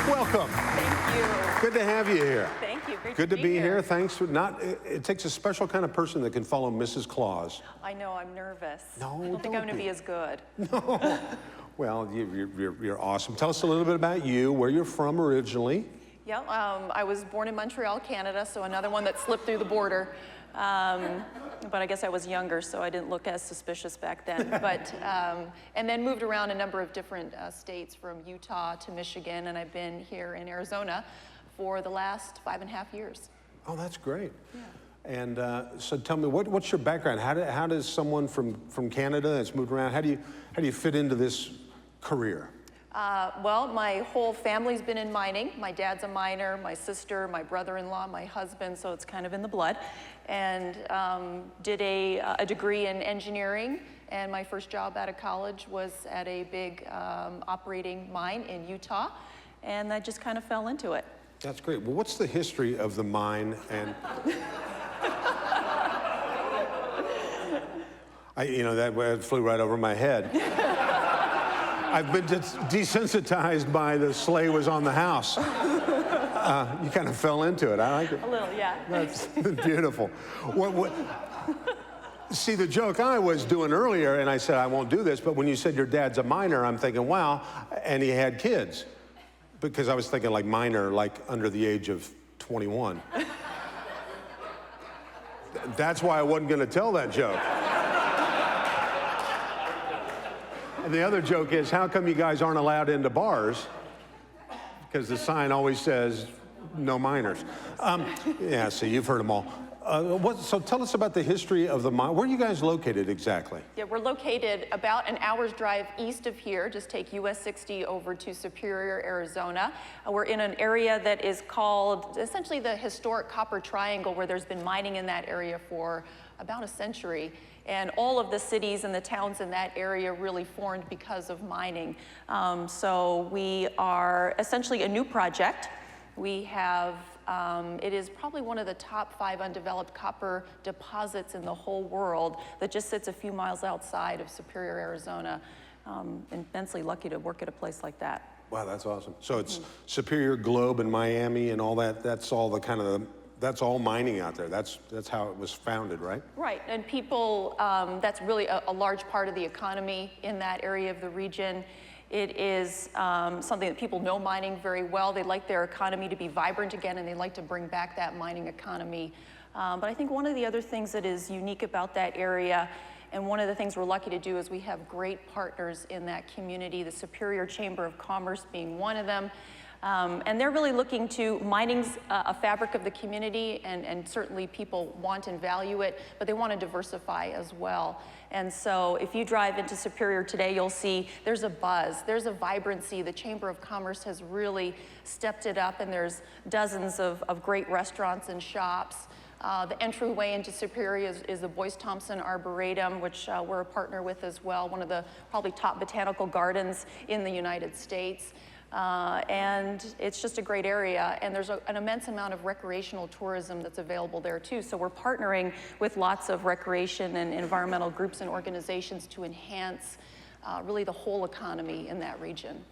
Welcome. Thank you. Good to have you here. Thank you. Good to be here. Thanks for it takes a special kind of person that can follow Mrs. Claus. I know, I'm nervous. No, I don't think I'm going to be as good. No. Well, you're awesome. Tell us a little bit about you, where you're from originally. Yeah, I was born in Montreal, Canada, so another one that slipped through the border. But I guess I was younger, so I didn't look as suspicious back then. But and then moved around a number of different states, from Utah to Michigan, and I've been here in Arizona for the last 5.5 years. Oh, that's great. Yeah. And so tell me, what's your background? How does someone from Canada that's moved around, how do you fit into this career? Well, my whole family's been in mining. My dad's a miner, my sister, my brother-in-law, my husband, so it's kind of in the blood. And did a degree in engineering, and my first job out of college was at a big operating mine in Utah, and I just kind of fell into it. That's great. Well, what's the history of the mine? And that flew right over my head. I've been desensitized by the sleigh was on the house. You kind of fell into it. I like it. A little, yeah. That's beautiful. See, the joke I was doing earlier, and I said I won't do this, but when you said your dad's a miner, I'm thinking, wow, and he had kids. Because I was thinking like minor, like under the age of 21. That's why I wasn't going to tell that joke. And the other joke is, how come you guys aren't allowed into bars? Because the sign always says, no minors. Yeah, see, you've heard them all. So tell us about the history of the mine. Where are you guys located exactly? Yeah, we're located about an hour's drive east of here. Just take US 60 over to Superior, Arizona. We're in an area that is called essentially the historic Copper Triangle, where there's been mining in that area for about a century. And all of the cities and the towns in that area really formed because of mining. So we are essentially a new project. We have, it is probably one of the top 5 undeveloped copper deposits in the whole world that just sits a few miles outside of Superior, Arizona. Immensely lucky to work at a place like that. Wow, that's awesome. So it's Superior, Globe, and Miami, and all that. That's all the kind of that's all mining out there. That's how it was founded, right? Right, and people, that's really a large part of the economy in that area of the region. It is something that people know mining very well. They like their economy to be vibrant again, and they like to bring back that mining economy. But I think one of the other things that is unique about that area, and one of the things we're lucky to do, is we have great partners in that community, the Superior Chamber of Commerce being one of them. And they're really looking to, mining's a fabric of the community, and certainly people want and value it, but they want to diversify as well. And so if you drive into Superior today, you'll see there's a buzz, there's a vibrancy. The Chamber of Commerce has really stepped it up, and there's dozens of great restaurants and shops. The entryway into Superior is the Boyce Thompson Arboretum, which we're a partner with as well, one of the probably top botanical gardens in the United States. And it's just a great area, and there's an immense amount of recreational tourism that's available there too. So we're partnering with lots of recreation and environmental groups and organizations to enhance really the whole economy in that region.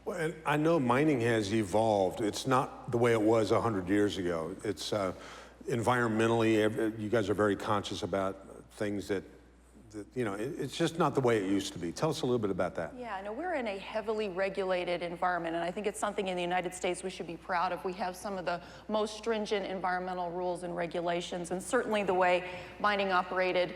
Well, and I know mining has evolved. It's not the way it was 100 years ago. It's environmentally, you guys are very conscious about things that it's just not the way it used to be. Tell us a little bit about that. Yeah, no, we're in a heavily regulated environment, and I think it's something in the United States we should be proud of. We have some of the most stringent environmental rules and regulations, and certainly the way mining operated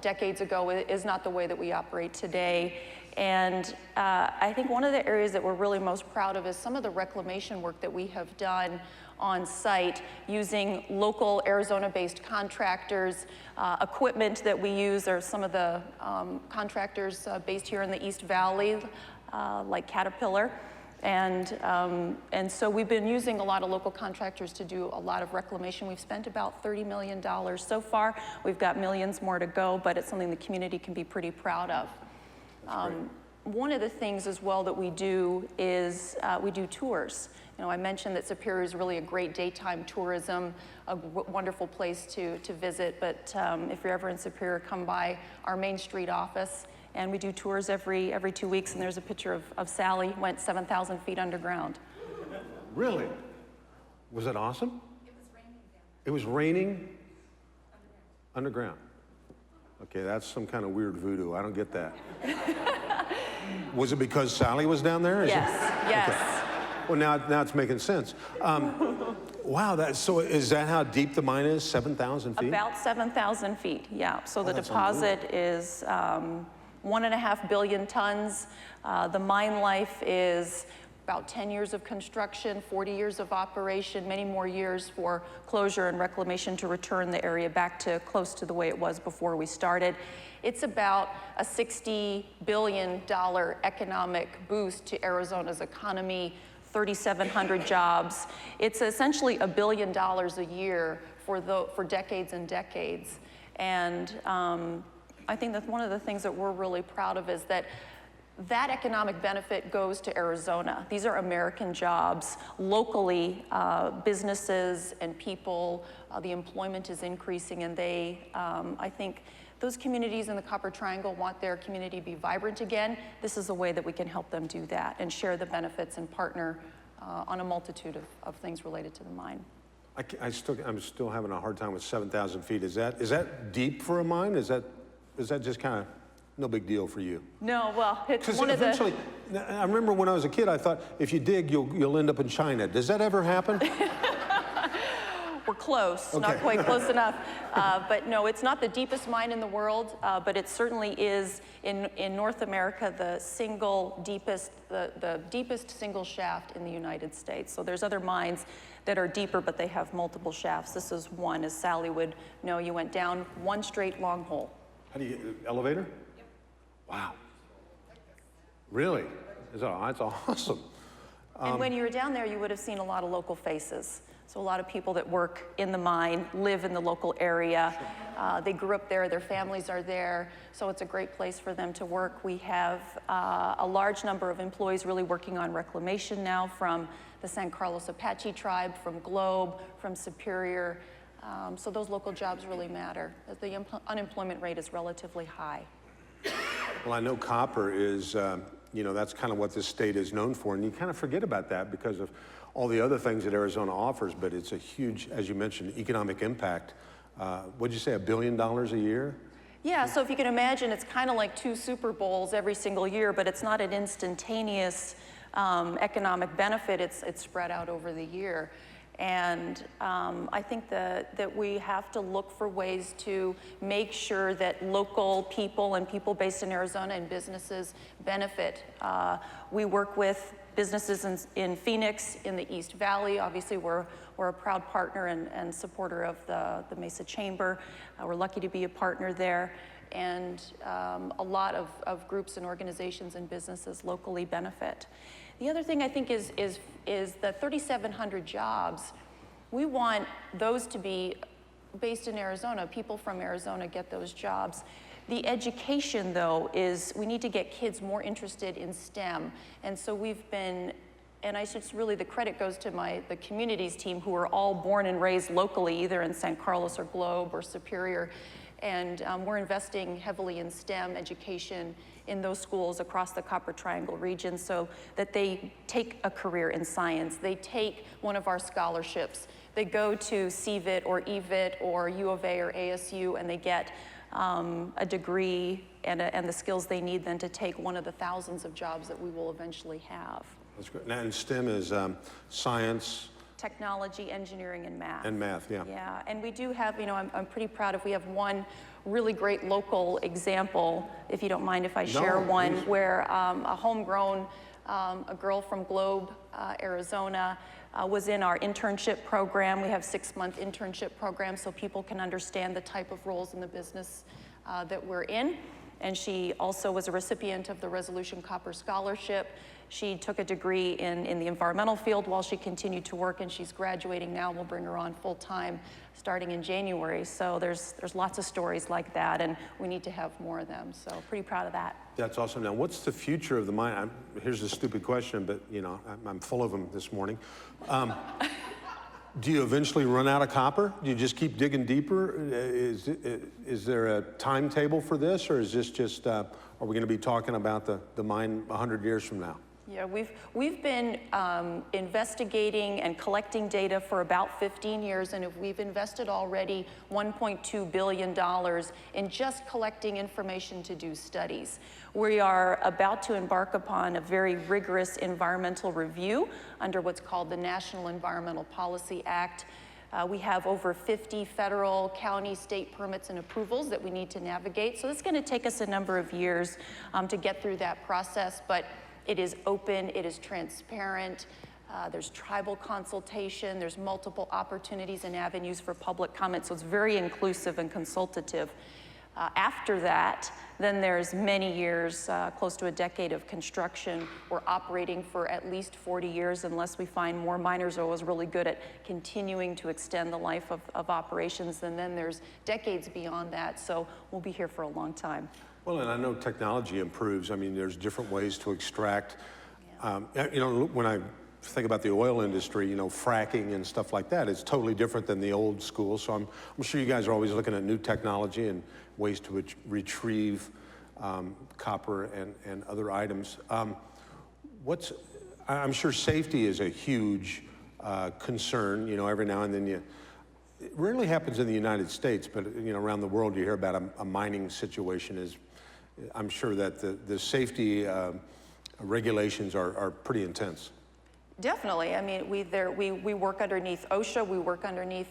decades ago is not the way that we operate today. And I think one of the areas that we're really most proud of is some of the reclamation work that we have done on site using local Arizona-based contractors. Equipment that we use are some of the contractors based here in the East Valley, like Caterpillar. And so we've been using a lot of local contractors to do a lot of reclamation. We've spent about $30 million so far. We've got millions more to go, but it's something the community can be pretty proud of. One of the things as well that we do is we do tours. I mentioned that Superior is really a great daytime tourism, a wonderful place to visit, but if you're ever in Superior, come by our Main Street office, and we do tours every 2 weeks, and there's a picture of Sally, went 7,000 feet underground. Really? Was it awesome? It was raining down. It was raining underground. Okay, that's some kind of weird voodoo. I don't get that. Was it because Sally was down there? Yes. Okay. Well, now it's making sense. Wow, so is that how deep the mine is? 7,000 feet? About 7,000 feet, yeah. So the that's deposit is 1.5 billion tons. The mine life is about 10 years of construction, 40 years of operation, many more years for closure and reclamation to return the area back to close to the way it was before we started. It's about a $60 billion economic boost to Arizona's economy, 3,700 jobs. It's essentially $1 billion a year for decades and decades. And I think that's one of the things that we're really proud of is that economic benefit goes to Arizona. These are American jobs. Locally, businesses and people, the employment is increasing, and I think those communities in the Copper Triangle want their community to be vibrant again. This is a way that we can help them do that and share the benefits and partner on a multitude of things related to the mine. I'm still having a hard time with 7,000 feet. Is that deep for a mine? Is that just kind of no big deal for you? No, well, it's one of eventually, I remember when I was a kid, I thought if you dig, you'll end up in China. Does that ever happen? We're close, okay. Not quite close enough. But no, it's not the deepest mine in the world, but it certainly is in North America the deepest single shaft in the United States. So there's other mines that are deeper, but they have multiple shafts. This is one, as Sally would know. You went down one straight long hole. How do you, elevator? Yep. Wow. Really? That's awesome. And when you were down there, you would have seen a lot of local faces. So a lot of people that work in the mine, live in the local area. They grew up there, their families are there, so it's a great place for them to work. We have a large number of employees really working on reclamation now from the San Carlos Apache tribe, from Globe, from Superior. So those local jobs really matter. The unemployment rate is relatively high. Well, I know copper is, that's kind of what this state is known for, and you kind of forget about that because of all the other things that Arizona offers, but it's a huge, as you mentioned, economic impact. What'd you say, $1 billion a year? Yeah, so if you can imagine, it's kind of like 2 Super Bowls every single year, but it's not an instantaneous economic benefit. It's spread out over the year. And I think that we have to look for ways to make sure that local people and people based in Arizona and businesses benefit. We work with businesses in Phoenix, in the East Valley. Obviously, we're a proud partner and supporter of the Mesa Chamber. We're lucky to be a partner there. And a lot of groups and organizations and businesses locally benefit. The other thing I think is the 3,700 jobs. We want those to be based in Arizona. People from Arizona get those jobs. The education, though, is we need to get kids more interested in STEM. And so we've been, and I just really, the credit goes to the communities team who are all born and raised locally, either in San Carlos or Globe or Superior. And we're investing heavily in STEM education in those schools across the Copper Triangle region so that they take a career in science. They take one of our scholarships. They go to CVIT or EVIT or U of A or ASU, and they get a degree and the skills they need then to take one of the thousands of jobs that we will eventually have. That's great. Now, and STEM is science, technology, engineering, and math. And math, yeah. Yeah, and we do have, I'm pretty proud if we have one really great local example, if you don't mind if I share one, please. where a homegrown, a girl from Globe, Arizona, was in our internship program. We have 6-month internship program so people can understand the type of roles in the business that we're in. And she also was a recipient of the Resolution Copper Scholarship. She took a degree in the environmental field while she continued to work, and she's graduating now. We'll bring her on full time starting in January. So there's lots of stories like that, and we need to have more of them. So pretty proud of that. That's awesome. Now, what's the future of the mine? Here's a stupid question, but I'm full of them this morning. Do you eventually run out of copper? Do you just keep digging deeper? Is there a timetable for this, or is this just, are we going to be talking about the mine 100 years from now? Yeah, we've been investigating and collecting data for about 15 years, and we've invested already $1.2 billion in just collecting information to do studies. We are about to embark upon a very rigorous environmental review under what's called the National Environmental Policy Act. We have over 50 federal, county, state permits and approvals that we need to navigate. So it's going to take us a number of years to get through that process, but it is open, it is transparent, there's tribal consultation, there's multiple opportunities and avenues for public comment, so it's very inclusive and consultative. After that, then there's many years, close to a decade of construction. We're operating for at least 40 years unless we find more miners are always really good at continuing to extend the life of operations, and then there's decades beyond that, so we'll be here for a long time. Well, and I know technology improves. I mean, there's different ways to extract. You know, when I think about the oil industry, you know, fracking and stuff like that, it's totally different than the old school. So I'm sure you guys are always looking at new technology and ways to retrieve copper and other items. I'm sure safety is a huge concern. You know, every now and then it rarely happens in the United States, but you know, around the world you hear about a mining situation. I'm sure that the safety regulations are pretty intense. Definitely. I mean, we work underneath OSHA, we work underneath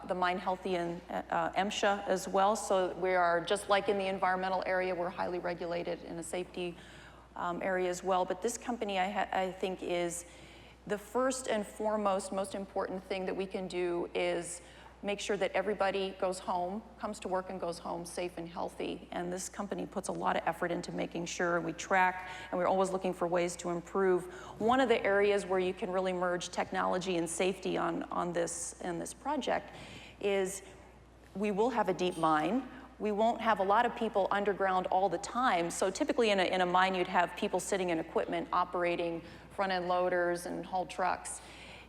the Mine Healthy and MSHA as well. So we are, just like in the environmental area, we're highly regulated in a safety area as well. But this company, I think, is the first and foremost, most important thing that we can do is make sure that everybody goes home, comes to work and goes home safe and healthy. And this company puts a lot of effort into making sure we track, and we're always looking for ways to improve. One of the areas where you can really merge technology and safety in this project is we will have a deep mine. We won't have a lot of people underground all the time. So typically in a mine, you'd have people sitting in equipment operating front-end loaders and haul trucks.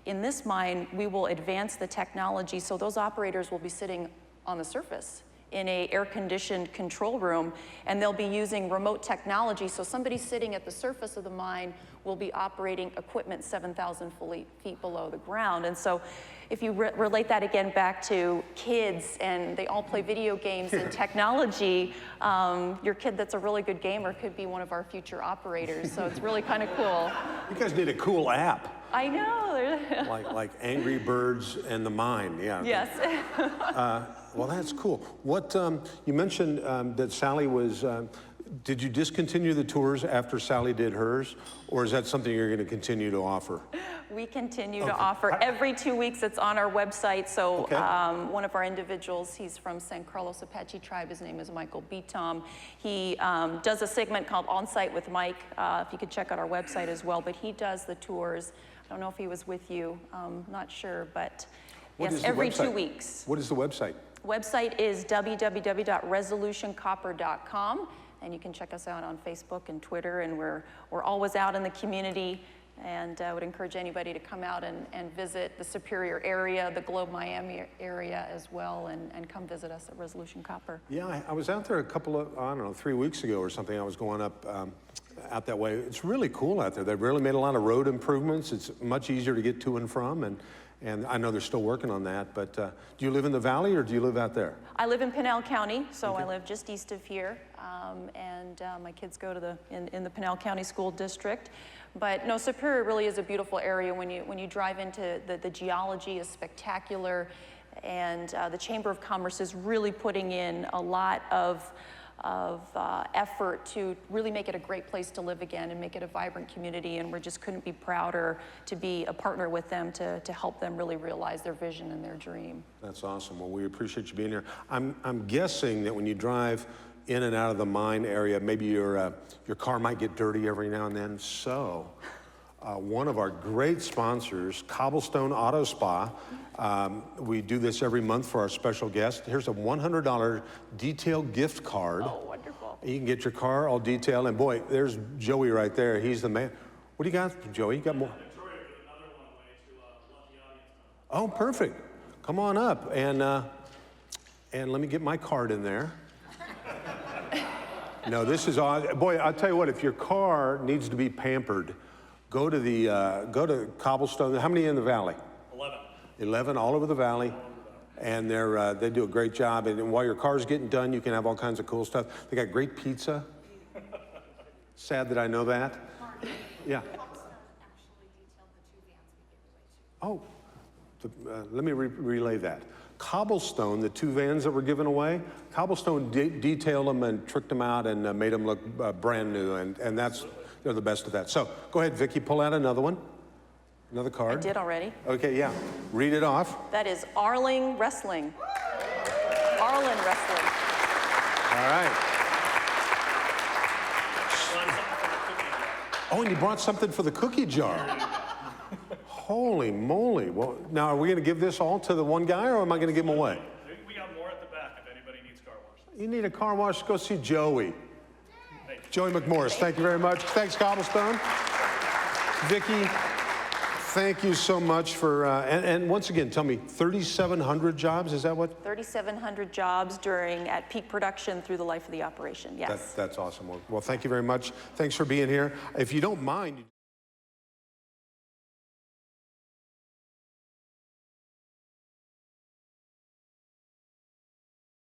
In this mine, we will advance the technology so those operators will be sitting on the surface in an air-conditioned control room, and they'll be using remote technology. So somebody sitting at the surface of the mine will be operating equipment 7,000 feet below the ground. And so if you relate that again back to kids, and they all play video games and technology, your kid that's a really good gamer could be one of our future operators. So it's really kind of cool. You guys need a cool app. I know. like Angry Birds and the Mine, yeah. Yes. Well, that's cool. What you mentioned that Sally was. Did you discontinue the tours after Sally did hers, or is that something you're going to continue to offer? We continue to offer every 2 weeks. It's on our website. So one of our individuals, he's from San Carlos Apache tribe. His name is Michael Beatom. He does a segment called On Site with Mike. If you could check out our website as well. But he does the tours. I don't know if he was with you. Not sure, but yes, every 2 weeks. What is the website? Website is www.resolutioncopper.com, and you can check us out on Facebook and Twitter, and we're always out in the community, and I would encourage anybody to come out and visit the Superior area, the Globe Miami area as well, and come visit us at Resolution Copper. Yeah, I was out there a couple of, I don't know, 3 weeks ago or something. I was going up out that way. It's really cool out there. They've really made a lot of road improvements. It's much easier to get to and from, and I know they're still working on that, but do you live in the valley or do you live out there? I live in Pinal County, so I live just east of here, and my kids go to in the Pinal County School District. But no, Superior really is a beautiful area. When you drive into the geology is spectacular, and the Chamber of Commerce is really putting in a lot of effort to really make it a great place to live again and make it a vibrant community, and we just couldn't be prouder to be a partner with them to help them really realize their vision and their dream. That's awesome. Well, we appreciate you being here. I'm guessing that when you drive in and out of the mine area, maybe your car might get dirty every now and then. So one of our great sponsors, Cobblestone Auto Spa, we do this every month for our special guest. Here's a $100 detail gift card. Oh, wonderful. You can get your car all detailed, and boy, there's Joey right there. He's the man. What do you got, Joey? You got more? Oh, perfect. Come on up, and let me get my card in there. No, this is awesome. Boy, I'll tell you what, if your car needs to be pampered, Go to Cobblestone. How many in the valley? 11. 11 all over the valley. And they do a great job. And while your car's getting done, you can have all kinds of cool stuff. They got great pizza. Sad that I know that. Yeah. Oh, let me relay that. Cobblestone, the 2 vans that were given away, Cobblestone detailed them and tricked them out and made them look brand new. And they're the best of that. So go ahead, Vicki, pull out another one. Another card. I did already. Okay, yeah. Read it off. That is Arling Wrestling. Arlen Wrestling. All right. Oh, and you brought something for the cookie jar. Holy moly. Well, now, are we going to give this all to the one guy, or am I going to give them away? We got more at the back if anybody needs car wash. You need a car wash, go see Joey. Joey McMorris, thank you very much. Thanks, Cobblestone. Vicki, thank you so much for, and once again, tell me, 3,700 jobs, is that what? 3,700 jobs at peak production through the life of the operation, yes. That's awesome. Well, thank you very much. Thanks for being here. If you don't mind.